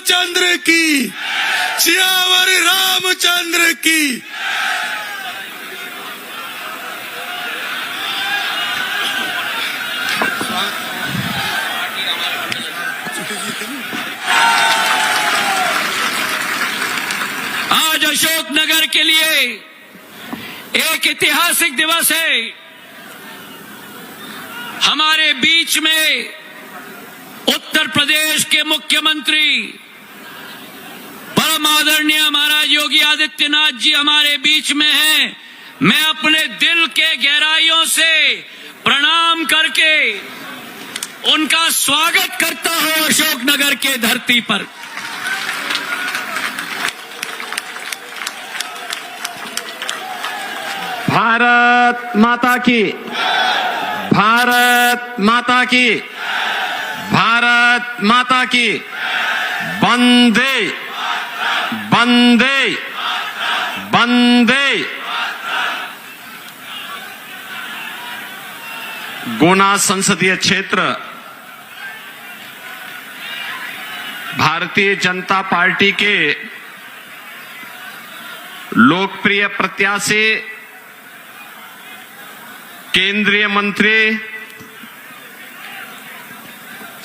रामचंद्र की, सियावर रामचंद्र की। आज अशोकनगर के लिए एक ऐतिहासिक दिवस है। हमारे बीच में उत्तर प्रदेश के मुख्यमंत्री परम आदरणीय महाराज योगी आदित्यनाथ जी हमारे बीच में हैं। मैं अपने दिल के गहराइयों से प्रणाम करके उनका स्वागत करता हूं अशोकनगर के धरती पर। भारत माता की, भारत माता की, भारत माता की। वंदे वंदे वंदे। गुना संसदीय क्षेत्र भारतीय जनता पार्टी के लोकप्रिय प्रत्याशी केंद्रीय मंत्री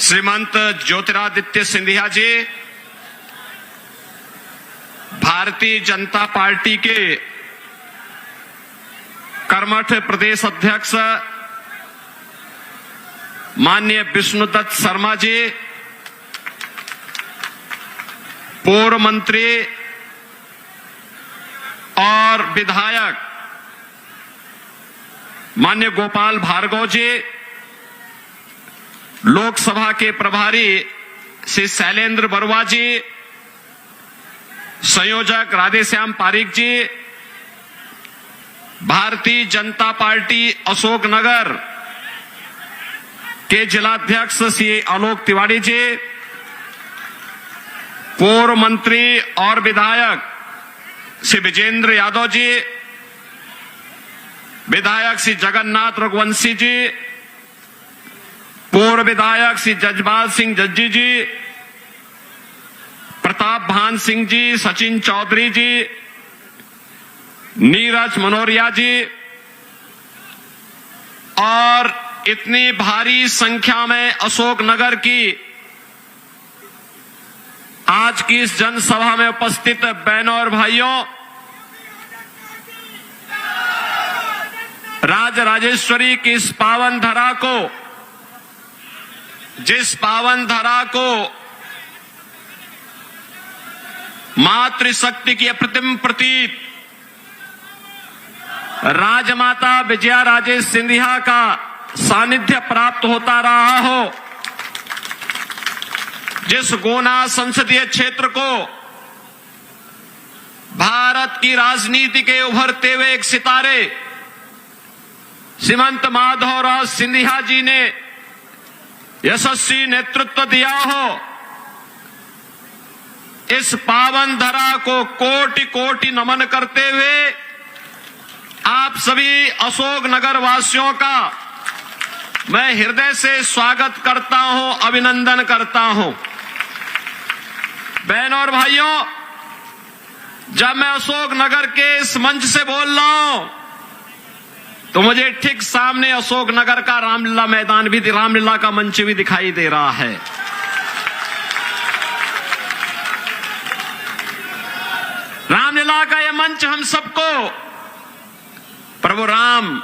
श्रीमंत ज्योतिरादित्य सिंधिया जी, भारतीय जनता पार्टी के कर्मठ प्रदेश अध्यक्ष माननीय विष्णुदत्त शर्मा जी, पूर्व मंत्री और विधायक माननीय गोपाल भार्गव जी, लोकसभा के प्रभारी श्री शैलेंद्र बरुआ जी, संयोजक राधेश्याम पारीक जी, भारतीय जनता पार्टी अशोकनगर के जिलाध्यक्ष श्री आलोक तिवारी जी, पूर्व मंत्री और विधायक श्री विजेंद्र यादव जी, विधायक श्री जगन्नाथ रघुवंशी जी, पूर्व विधायक श्री जजपाल सिंह जज्जी जी, प्रताप भान सिंह जी, सचिन चौधरी जी, नीरज मनोरिया जी और इतनी भारी संख्या में अशोकनगर की आज की इस जनसभा में उपस्थित बहनों और भाइयों, राजराजेश्वरी की इस पावन धरा को, जिस पावन धरा को मातृशक्ति की अप्रतिम प्रतीक राजमाता विजया राजे सिंधिया का सानिध्य प्राप्त होता रहा हो, जिस गुना संसदीय क्षेत्र को भारत की राजनीति के उभरते हुए एक सितारे श्रीमंत माधवराव सिंधिया जी ने यशस्वी नेतृत्व दिया हो, इस पावन धरा को कोटि कोटि नमन करते हुए आप सभी अशोकनगर वासियों का मैं हृदय से स्वागत करता हूं, अभिनंदन करता हूं। बहनों और भाइयों, जब मैं अशोकनगर के इस मंच से बोल रहा हूं तो मुझे ठीक सामने अशोकनगर का रामलीला मैदान भी, रामलीला का मंच भी दिखाई दे रहा है। रामलीला का यह मंच हम सबको प्रभु राम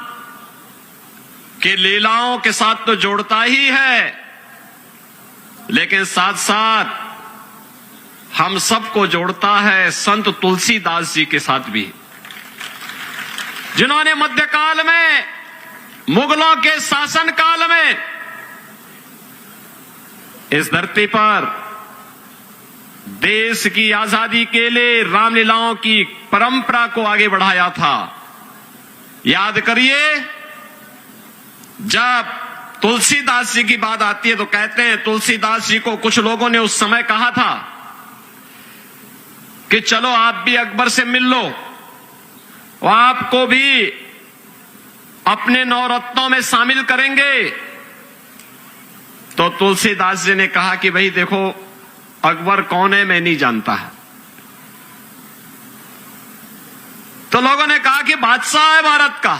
की लीलाओं के साथ तो जोड़ता ही है, लेकिन साथ साथ हम सबको जोड़ता है संत तुलसीदास जी के साथ भी, जिन्होंने मध्यकाल में मुगलों के शासन काल में इस धरती पर देश की आजादी के लिए रामलीलाओं की परंपरा को आगे बढ़ाया था। याद करिए, जब तुलसीदास जी की बात आती है तो कहते हैं तुलसीदास जी को कुछ लोगों ने उस समय कहा था कि चलो आप भी अकबर से मिल लो, वो आपको भी अपने नवरत्नों में शामिल करेंगे। तो तुलसीदास जी ने कहा कि भाई देखो, अकबर कौन है मैं नहीं जानता। तो लोगों ने कहा कि बादशाह है भारत का।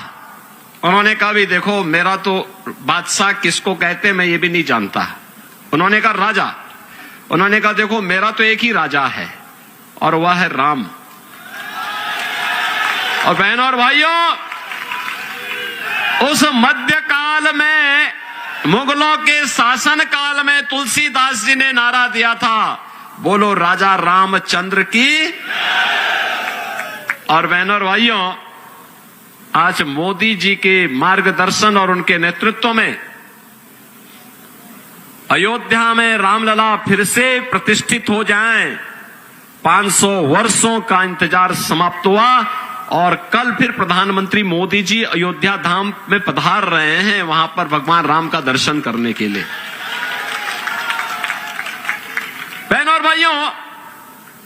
उन्होंने कहा भी देखो मेरा तो बादशाह किसको कहते मैं ये भी नहीं जानता। उन्होंने कहा राजा। उन्होंने कहा देखो मेरा तो एक ही राजा है और वह है राम। और बहनों और भाइयों, उस मध्यकाल में मुगलों के शासन काल में तुलसीदास जी ने नारा दिया था, बोलो राजा रामचंद्र की। और बहनों और भाइयों, आज मोदी जी के मार्गदर्शन और उनके नेतृत्व में अयोध्या में रामलला फिर से प्रतिष्ठित हो जाएं। 500 वर्षों का इंतजार समाप्त हुआ और कल फिर प्रधानमंत्री मोदी जी अयोध्या धाम में पधार रहे हैं, वहां पर भगवान राम का दर्शन करने के लिए। बहनों और भाइयों,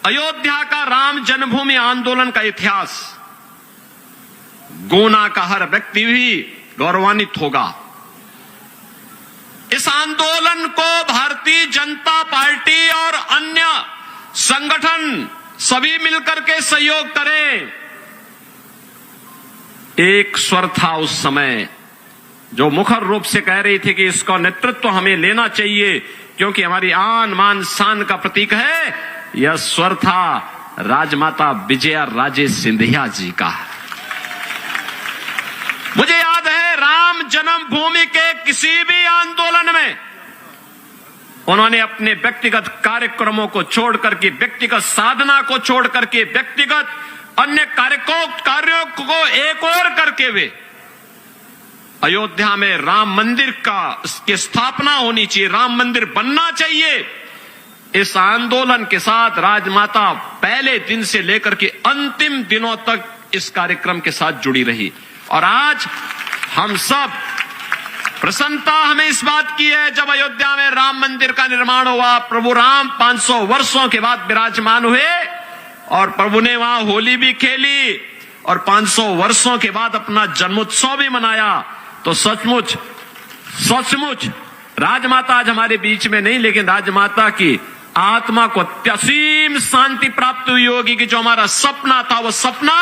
अयोध्या का राम जन्मभूमि आंदोलन का इतिहास गोना का हर व्यक्ति भी गौरवान्वित होगा। इस आंदोलन को भारतीय जनता पार्टी और अन्य संगठन सभी मिलकर के सहयोग करें। एक स्वर था उस समय जो मुखर रूप से कह रही थी कि इसका नेतृत्व हमें लेना चाहिए क्योंकि हमारी आन मान शान का प्रतीक है। यह स्वर था राजमाता विजया राजे सिंधिया जी का। मुझे याद है राम जन्मभूमि के किसी भी आंदोलन में उन्होंने अपने व्यक्तिगत कार्यक्रमों को छोड़ करके, व्यक्तिगत साधना को छोड़ करके, व्यक्तिगत अन्य कार्यों को एक और करके वे अयोध्या में राम मंदिर की स्थापना होनी चाहिए, राम मंदिर बनना चाहिए। इस आंदोलन के साथ राजमाता पहले दिन से लेकर के अंतिम दिनों तक इस कार्यक्रम के साथ जुड़ी रही। और आज हम सब प्रसन्नता हमें इस बात की है जब अयोध्या में राम मंदिर का निर्माण हुआ, प्रभु राम 500 वर्षों के बाद विराजमान हुए और प्रभु ने वहां होली भी खेली और 500 वर्षों के बाद अपना जन्मोत्सव भी मनाया। तो सचमुच राजमाता आज हमारे बीच में नहीं, लेकिन राजमाता की आत्मा को असीम शांति प्राप्त हुई होगी कि जो हमारा सपना था वो सपना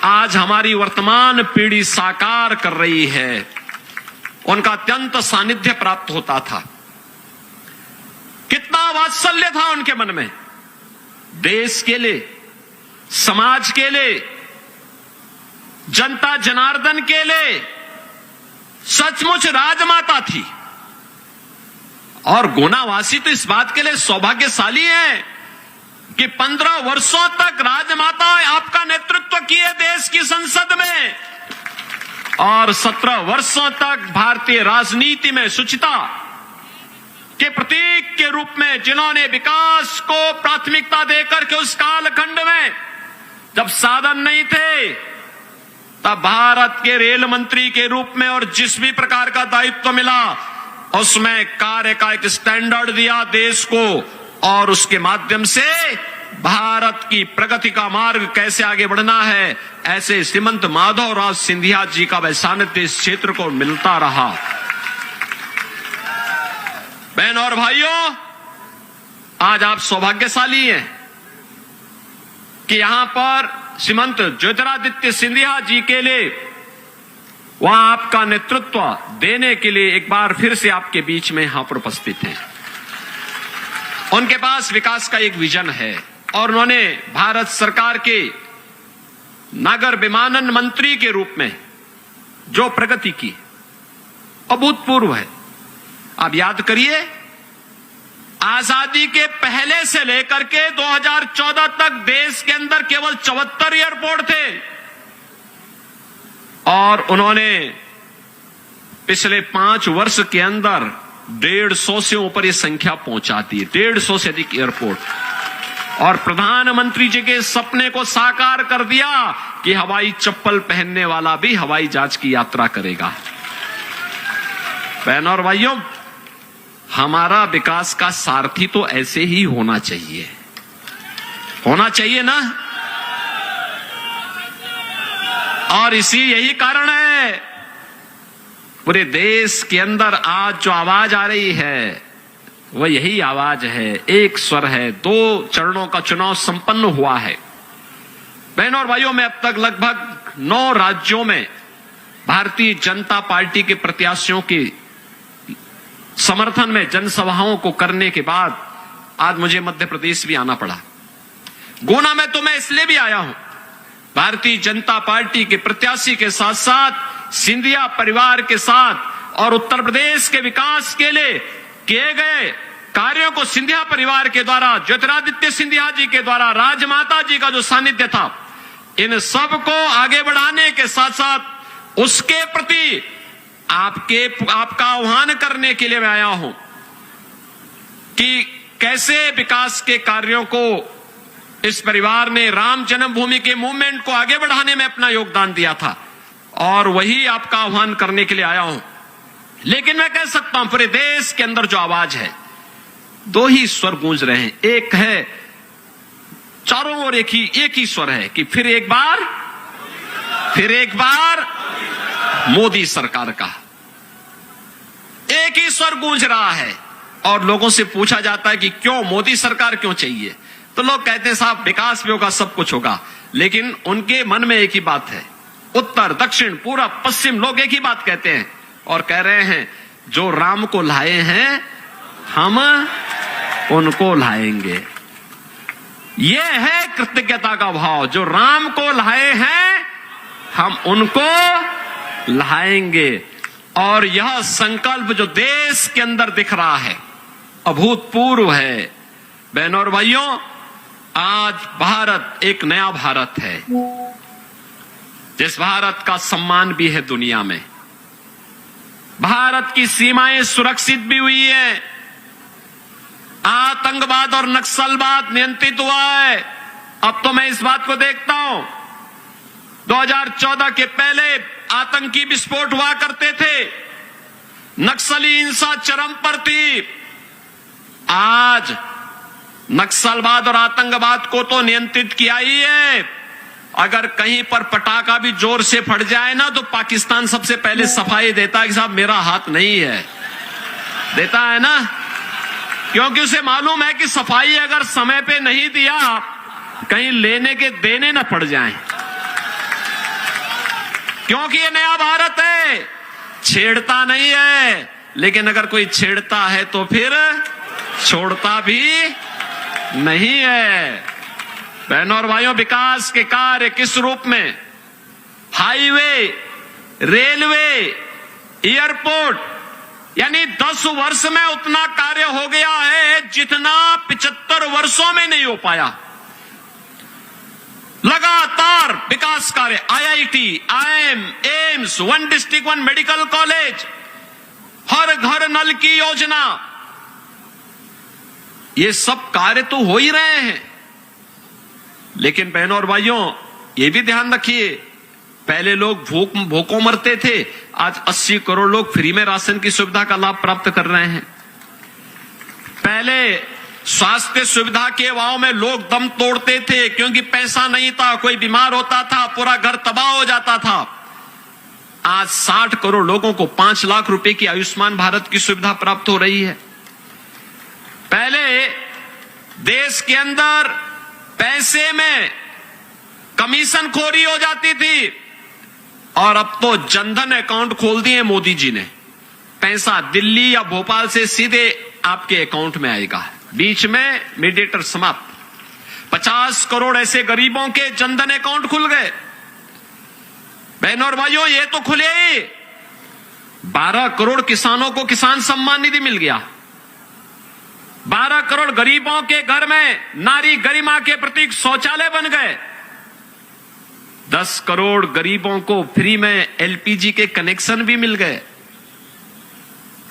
आज हमारी वर्तमान पीढ़ी साकार कर रही है। उनका अत्यंत सानिध्य प्राप्त होता था। कितना वात्सल्य था उनके मन में, देश के लिए, समाज के लिए, जनता जनार्दन के लिए। सचमुच राजमाता थी। और गोनावासी तो इस बात के लिए सौभाग्यशाली हैं कि 15 वर्षों तक राजमाता आपका नेतृत्व किए देश की संसद में और 17 वर्षों तक भारतीय राजनीति में शुचिता के प्रतीक के रूप में जिन्होंने विकास को प्राथमिकता देकर के उस कालखंड में जब साधन नहीं थे तब भारत के रेल मंत्री के रूप में और जिस भी प्रकार का दायित्व मिला उसमें कार्य का एक स्टैंडर्ड दिया देश को और उसके माध्यम से भारत की प्रगति का मार्ग कैसे आगे बढ़ना है, ऐसे श्रीमंत माधवराव सिंधिया जी का वैसानिध्य इस क्षेत्र को मिलता रहा। बहनों और भाइयों, आज आप सौभाग्यशाली हैं कि यहां पर श्रीमंत ज्योतिरादित्य सिंधिया जी के लिए वहां आपका नेतृत्व देने के लिए एक बार फिर से आपके बीच में यहां पर उपस्थित हैं। उनके पास विकास का एक विजन है और उन्होंने भारत सरकार के नागर विमानन मंत्री के रूप में जो प्रगति की अभूतपूर्व है। आप याद करिए, आजादी के पहले से लेकर के 2014 तक देश के अंदर केवल 74 एयरपोर्ट थे और उन्होंने पिछले 5 वर्ष के अंदर 150 से ऊपर ये संख्या पहुंचा दी, 150 से अधिक एयरपोर्ट। और प्रधानमंत्री जी के सपने को साकार कर दिया कि हवाई चप्पल पहनने वाला भी हवाई जहाज की यात्रा करेगा। बहनों और भाइयों, हमारा विकास का सारथी तो ऐसे ही होना चाहिए ना। और यही कारण है पूरे देश के अंदर आज जो आवाज आ रही है वह यही आवाज है, एक स्वर है। 2 चरणों का चुनाव संपन्न हुआ है। बहनों और भाइयों, मैं अब तक लगभग 9 राज्यों में भारतीय जनता पार्टी के प्रत्याशियों के समर्थन में जनसभाओं को करने के बाद आज मुझे मध्य प्रदेश भी आना पड़ा। गुना में तो मैं इसलिए भी आया हूं, भारतीय जनता पार्टी के प्रत्याशी के साथ साथ सिंधिया परिवार के साथ और उत्तर प्रदेश के विकास के लिए किए गए कार्यों को सिंधिया परिवार के द्वारा, ज्योतिरादित्य सिंधिया जी के द्वारा, राजमाता जी का जो सानिध्य था, इन सब को आगे बढ़ाने के साथ साथ उसके प्रति आपका आह्वान करने के लिए मैं आया हूं कि कैसे विकास के कार्यों को इस परिवार ने राम जन्मभूमि के मूवमेंट को आगे बढ़ाने में अपना योगदान दिया था, और वही आपका आह्वान करने के लिए आया हूं। लेकिन मैं कह सकता हूं पूरे देश के अंदर जो आवाज है, 2 ही स्वर गूंज रहे हैं। एक है चारों ओर एक ही स्वर है कि फिर एक बार मोदी सरकार का एक ही स्वर गूंज रहा है। और लोगों से पूछा जाता है कि क्यों मोदी सरकार क्यों चाहिए, तो लोग कहते हैं साहब विकास भी होगा, सब कुछ होगा। लेकिन उनके मन में एक ही बात है, उत्तर दक्षिण पूरब पश्चिम लोग एक ही बात कहते हैं और कह रहे हैं, जो राम को लाए हैं हम उनको लाएंगे। यह है कृतज्ञता का भाव, जो राम को लाए हैं हम उनको लाएंगे। और यह संकल्प जो देश के अंदर दिख रहा है अभूतपूर्व है। बहनों और भाइयों, आज भारत एक नया भारत है, जिस भारत का सम्मान भी है दुनिया में। भारत की सीमाएं सुरक्षित भी हुई है, आतंकवाद और नक्सलवाद नियंत्रित हुआ है। अब तो मैं इस बात को देखता हूं, 2014 के पहले आतंकी विस्फोट हुआ करते थे, नक्सली हिंसा चरम पर थी। आज नक्सलवाद और आतंकवाद को तो नियंत्रित किया ही है। अगर कहीं पर पटाखा भी जोर से फट जाए ना, तो पाकिस्तान सबसे पहले सफाई देता है कि साहब मेरा हाथ नहीं है, देता है ना, क्योंकि उसे मालूम है कि सफाई अगर समय पे नहीं दिया, कहीं लेने के देने न पड़ जाएं। क्योंकि ये नया भारत है, छेड़ता नहीं है, लेकिन अगर कोई छेड़ता है तो फिर छोड़ता भी नहीं है। बहनों और भाइयों, विकास के कार्य किस रूप में, हाईवे, रेलवे, एयरपोर्ट, यानी 10 वर्ष में उतना कार्य हो गया है जितना 75 वर्षों में नहीं हो पाया। लगातार विकास कार्य, IIT, IIM, AIIMS, 1 district 1 medical college, हर घर नल की योजना, ये सब कार्य तो हो ही रहे हैं। लेकिन बहनों और भाइयों, ये भी ध्यान रखिए, पहले लोग भूखों मरते थे, आज 80 करोड़ लोग फ्री में राशन की सुविधा का लाभ प्राप्त कर रहे हैं। पहले स्वास्थ्य सुविधा के अभाव में लोग दम तोड़ते थे क्योंकि पैसा नहीं था, कोई बीमार होता था पूरा घर तबाह हो जाता था। आज 60 करोड़ लोगों को 5 लाख रुपए की आयुष्मान भारत की सुविधा प्राप्त हो रही है। पहले देश के अंदर पैसे में कमीशन खोरी हो जाती थी, और अब तो जनधन अकाउंट खोल दिए मोदी जी ने। पैसा दिल्ली या भोपाल से सीधे आपके अकाउंट में आएगा, बीच में मीडिएटर समाप्त। 50 करोड़ ऐसे गरीबों के जनधन अकाउंट खुल गए। बहनों और भाइयों, ये तो खुले ही, 12 करोड़ किसानों को किसान सम्मान निधि मिल गया। 12 करोड़ गरीबों के घर में नारी गरिमा के प्रतीक शौचालय बन गए। 10 करोड़ गरीबों को फ्री में LPG के कनेक्शन भी मिल गए।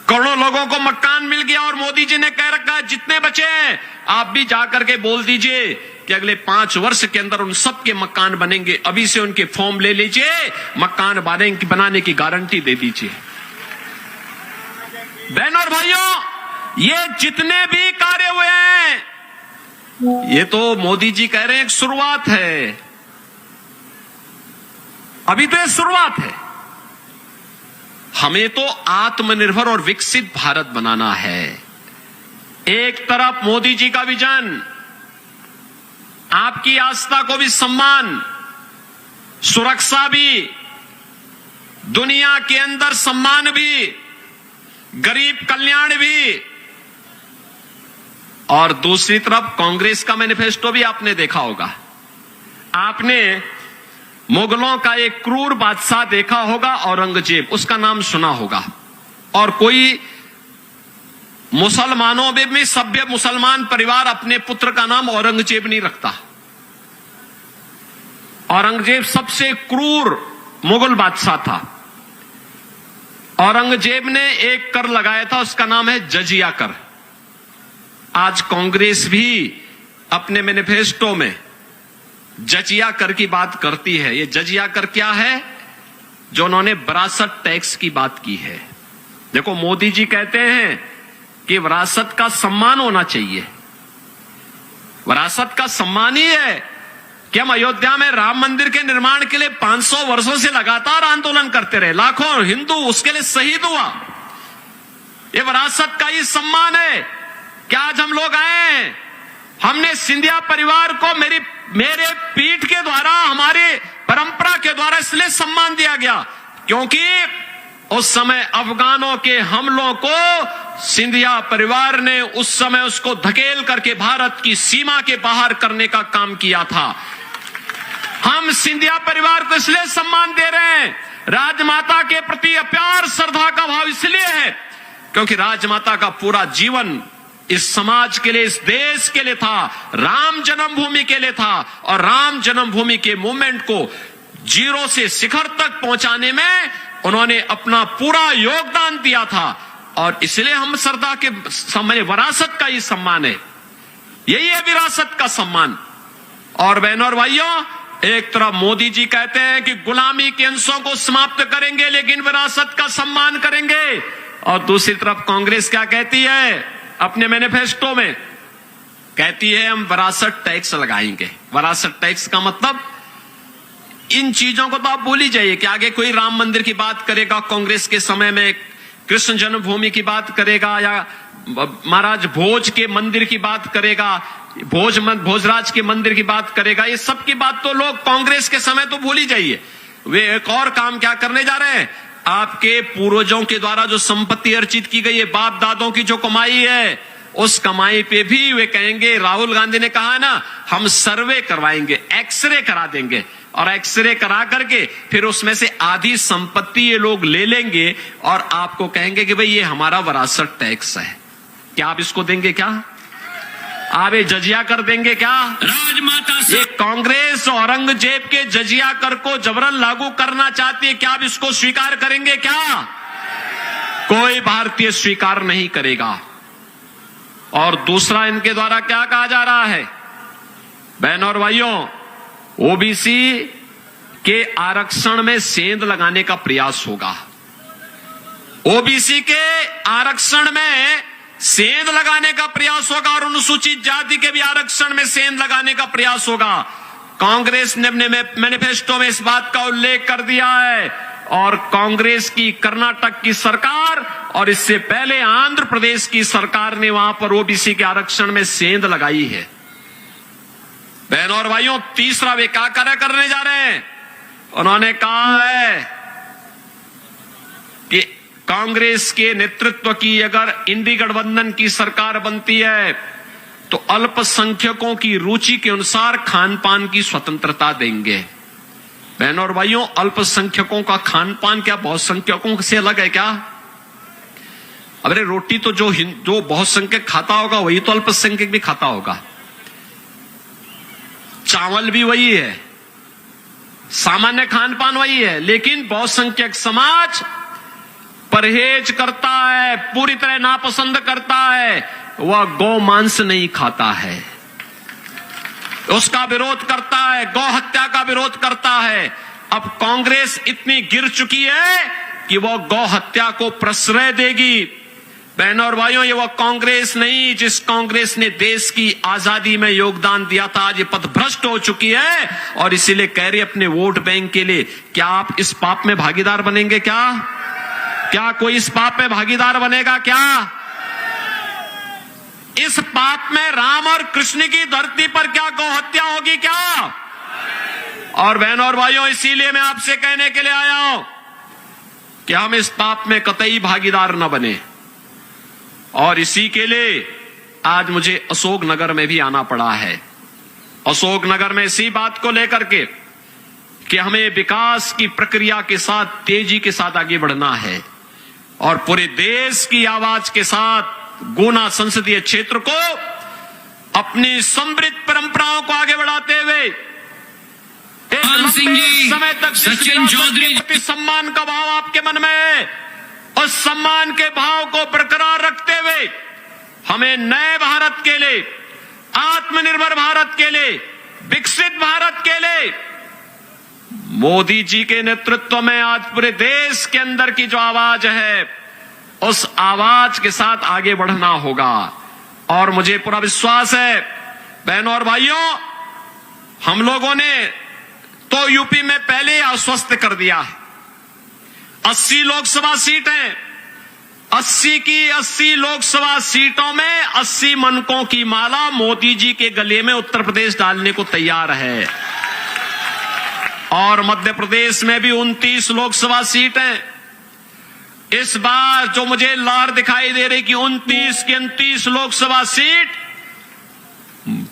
करोड़ों लोगों को मकान मिल गया, और मोदी जी ने कह रखा है जितने बचे हैं आप भी जाकर के बोल दीजिए कि अगले 5 वर्ष के अंदर उन सबके मकान बनेंगे। अभी से उनके फॉर्म ले लीजिए, मकान बनाने की गारंटी दे दीजिए। बहनों और भाइयों, ये जितने भी कार्य हुए हैं, ये तो मोदी जी कह रहे हैं एक शुरुआत है, अभी तो ये शुरुआत है। हमें तो आत्मनिर्भर और विकसित भारत बनाना है। एक तरफ मोदी जी का विजन, आपकी आस्था को भी सम्मान, सुरक्षा भी, दुनिया के अंदर सम्मान भी, गरीब कल्याण भी, और दूसरी तरफ कांग्रेस का मैनिफेस्टो भी आपने देखा होगा। आपने मुगलों का एक क्रूर बादशाह देखा होगा, औरंगजेब, उसका नाम सुना होगा। और कोई मुसलमानों में भी सभ्य मुसलमान परिवार अपने पुत्र का नाम औरंगजेब नहीं रखता। औरंगजेब सबसे क्रूर मुगल बादशाह था। औरंगजेब ने एक कर लगाया था, उसका नाम है जजिया कर। आज कांग्रेस भी अपने मैनिफेस्टो में जजिया कर की बात करती है। ये जजिया कर क्या है? जो उन्होंने विरासत टैक्स की बात की है। देखो, मोदी जी कहते हैं कि विरासत का सम्मान होना चाहिए। विरासत का सम्मान ही है कि हम अयोध्या में राम मंदिर के निर्माण के लिए 500 वर्षों से लगातार आंदोलन करते रहे, लाखों हिंदू उसके लिए शहीद हुआ। ये विरासत का ही सम्मान है कि आज हम लोग आए हैं। हमने सिंधिया परिवार को मेरे पीठ के द्वारा, हमारे परंपरा के द्वारा इसलिए सम्मान दिया गया क्योंकि उस समय अफगानों के हमलों को सिंधिया परिवार ने उस समय उसको धकेल करके भारत की सीमा के बाहर करने का काम किया था। हम सिंधिया परिवार को इसलिए सम्मान दे रहे हैं, राजमाता के प्रति अपार श्रद्धा का भाव इसलिए है क्योंकि राजमाता का पूरा जीवन इस समाज के लिए, इस देश के लिए था, राम जन्मभूमि के लिए था। और राम जन्मभूमि के मूवमेंट को जीरो से शिखर तक पहुंचाने में उन्होंने अपना पूरा योगदान दिया था। और इसलिए हम श्रद्धा के सम्मान, विरासत का ही सम्मान है। यही है विरासत का सम्मान। और बहनों और भाइयों, एक तरफ मोदी जी कहते हैं कि गुलामी के अंशों को समाप्त करेंगे लेकिन विरासत का सम्मान करेंगे, और दूसरी तरफ कांग्रेस क्या कहती है अपने मैनिफेस्टो में? कहती है हम विरासत टैक्स लगाएंगे। विरासत टैक्स का मतलब, इन चीजों को तो आप भूल ही जाइए कि आगे कोई राम मंदिर की बात करेगा कांग्रेस के समय में, कृष्ण जन्मभूमि की बात करेगा, या महाराज भोज के मंदिर की बात करेगा, भोजराज के मंदिर की बात करेगा। ये सब की बात तो लोग कांग्रेस के समय तो भूल ही जाइए। वे एक और काम क्या करने जा रहे हैं? आपके पूर्वजों के द्वारा जो संपत्ति अर्जित की गई है, बाप दादों की जो कमाई है, उस कमाई पे भी वे कहेंगे, राहुल गांधी ने कहा ना, हम सर्वे करवाएंगे, एक्सरे करा देंगे, और एक्सरे करा करके फिर उसमें से आधी संपत्ति ये लोग ले लेंगे और आपको कहेंगे कि भाई ये हमारा विरासत टैक्स है। क्या आप इसको देंगे? क्या आप ये जजिया कर देंगे? क्या राजमाता से ये कांग्रेस औरंगजेब के जजिया कर को जबरन लागू करना चाहती है? क्या आप इसको स्वीकार करेंगे? क्या कोई भारतीय स्वीकार नहीं करेगा। और दूसरा, इनके द्वारा क्या कहा जा रहा है? बहनों और भाइयों, ओबीसी के आरक्षण में सेंध लगाने का प्रयास होगा। ओबीसी के आरक्षण में सेंध लगाने का प्रयास होगा और अनुसूचित जाति के भी आरक्षण में सेंध लगाने का प्रयास होगा। कांग्रेस ने अपने मैनिफेस्टो में इस बात का उल्लेख कर दिया है। और कांग्रेस की कर्नाटक की सरकार और इससे पहले आंध्र प्रदेश की सरकार ने वहां पर ओबीसी के आरक्षण में सेंध लगाई है। बहनों और भाइयों, तीसरा वे क्या करने जा रहे हैं? उन्होंने कहा है कि कांग्रेस के नेतृत्व की अगर इंडी गठबंधन की सरकार बनती है तो अल्पसंख्यकों की रुचि के अनुसार खान पान की स्वतंत्रता देंगे। बहनों और भाइयों, अल्पसंख्यकों का खान पान क्या बहुसंख्यकों से अलग है क्या? अरे रोटी तो जो बहुसंख्यक खाता होगा वही तो अल्पसंख्यक भी खाता होगा। चावल भी वही है, सामान्य खान पान वही है, लेकिन बहुसंख्यक समाज परहेज करता है, पूरी तरह नापसंद करता है। वह गौ मांस नहीं खाता है, उसका विरोध करता है, गौ हत्या का विरोध करता है। अब कांग्रेस इतनी गिर चुकी है कि वह गौ हत्या को प्रश्रय देगी। बहनों और भाइयों, ये वह कांग्रेस नहीं जिस कांग्रेस ने देश की आजादी में योगदान दिया था, आज ये पथभ्रष्ट हो चुकी है और इसीलिए कह रही अपने वोट बैंक के लिए। क्या आप इस पाप में भागीदार बनेंगे? क्या कोई इस पाप में भागीदार बनेगा? क्या इस पाप में राम और कृष्ण की धरती पर क्या गौ हत्या होगी क्या? और बहनों और भाइयों, इसीलिए मैं आपसे कहने के लिए आया हूं कि हम इस पाप में कतई भागीदार न बने। और इसी के लिए आज मुझे अशोकनगर में भी आना पड़ा है। अशोकनगर में इसी बात को लेकर के कि हमें विकास की प्रक्रिया के साथ तेजी के साथ आगे बढ़ना है और पूरे देश की आवाज के साथ गुना संसदीय क्षेत्र को अपनी समृद्ध परंपराओं को आगे बढ़ाते हुए एक सिंह जी, लंबे समय तक सचिन चौधरी के प्रति सम्मान का भाव आपके मन में है। उस सम्मान के भाव को बरकरार रखते हुए हमें नए भारत के लिए, आत्मनिर्भर भारत के लिए, विकसित भारत के लिए मोदी जी के नेतृत्व में आज पूरे देश के अंदर की जो आवाज है उस आवाज के साथ आगे बढ़ना होगा। और मुझे पूरा विश्वास है बहनों और भाइयों, हम लोगों ने तो यूपी में पहले ही आश्वस्त कर दिया है। 80 लोकसभा सीटें, 80 की 80 लोकसभा सीटों में 80 मनकों की माला मोदी जी के गले में उत्तर प्रदेश डालने को तैयार है। और मध्य प्रदेश में भी 29 लोकसभा सीटें। इस बार जो मुझे लहर दिखाई दे रही कि 29 की 29 लोकसभा सीट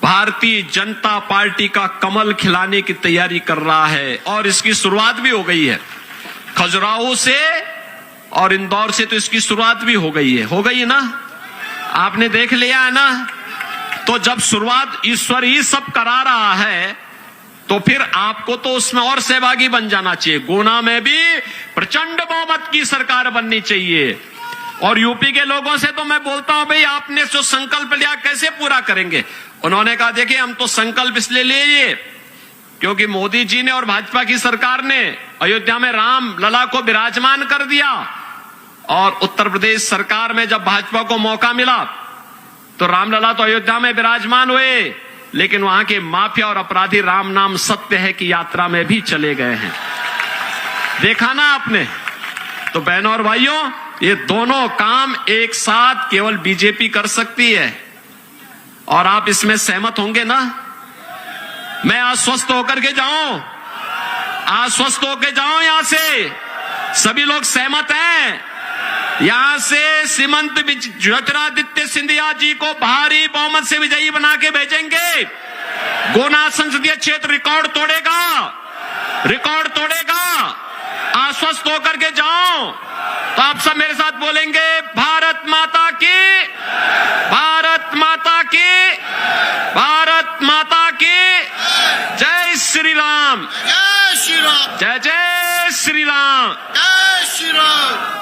भारतीय जनता पार्टी का कमल खिलाने की तैयारी कर रहा है और इसकी शुरुआत भी हो गई है। खजुराहो से और इंदौर से तो इसकी शुरुआत भी हो गई है ना, आपने देख लिया है ना। तो जब शुरुआत ईश्वर ही सब करा रहा है तो फिर आपको तो उसमें और सहभागी बन जाना चाहिए। गुना में भी प्रचंड बहुमत की सरकार बननी चाहिए। और यूपी के लोगों से तो मैं बोलता हूं, भाई आपने जो संकल्प लिया कैसे पूरा करेंगे? उन्होंने कहा देखिए हम तो संकल्प इसलिए लिए क्योंकि मोदी जी ने और भाजपा की सरकार ने अयोध्या में राम लला को विराजमान कर दिया और उत्तर प्रदेश सरकार में जब भाजपा को मौका मिला तो रामलला तो अयोध्या में विराजमान हुए, लेकिन वहां के माफिया और अपराधी राम नाम सत्य है की यात्रा में भी चले गए हैं। देखा ना आपने? तो बहनों और भाइयों, ये दोनों काम एक साथ केवल बीजेपी कर सकती है और आप इसमें सहमत होंगे ना? मैं आश्वस्त होकर के जाऊं, आश्वस्त होकर जाऊं यहां से, सभी लोग सहमत हैं? यहां से श्रीमंत ज्योतिरादित्य सिंधिया जी को भारी बहुमत से विजयी बना के भेजेंगे। गुना संसदीय क्षेत्र रिकॉर्ड तोड़ेगा, रिकॉर्ड तोड़ेगा। आश्वस्त होकर के जाओ। तो आप सब मेरे साथ बोलेंगे भारत माता की, भारत माता की, भारत माता की जय श्री राम, जय श्री राम, जय जय श्री राम, जय श्री राम।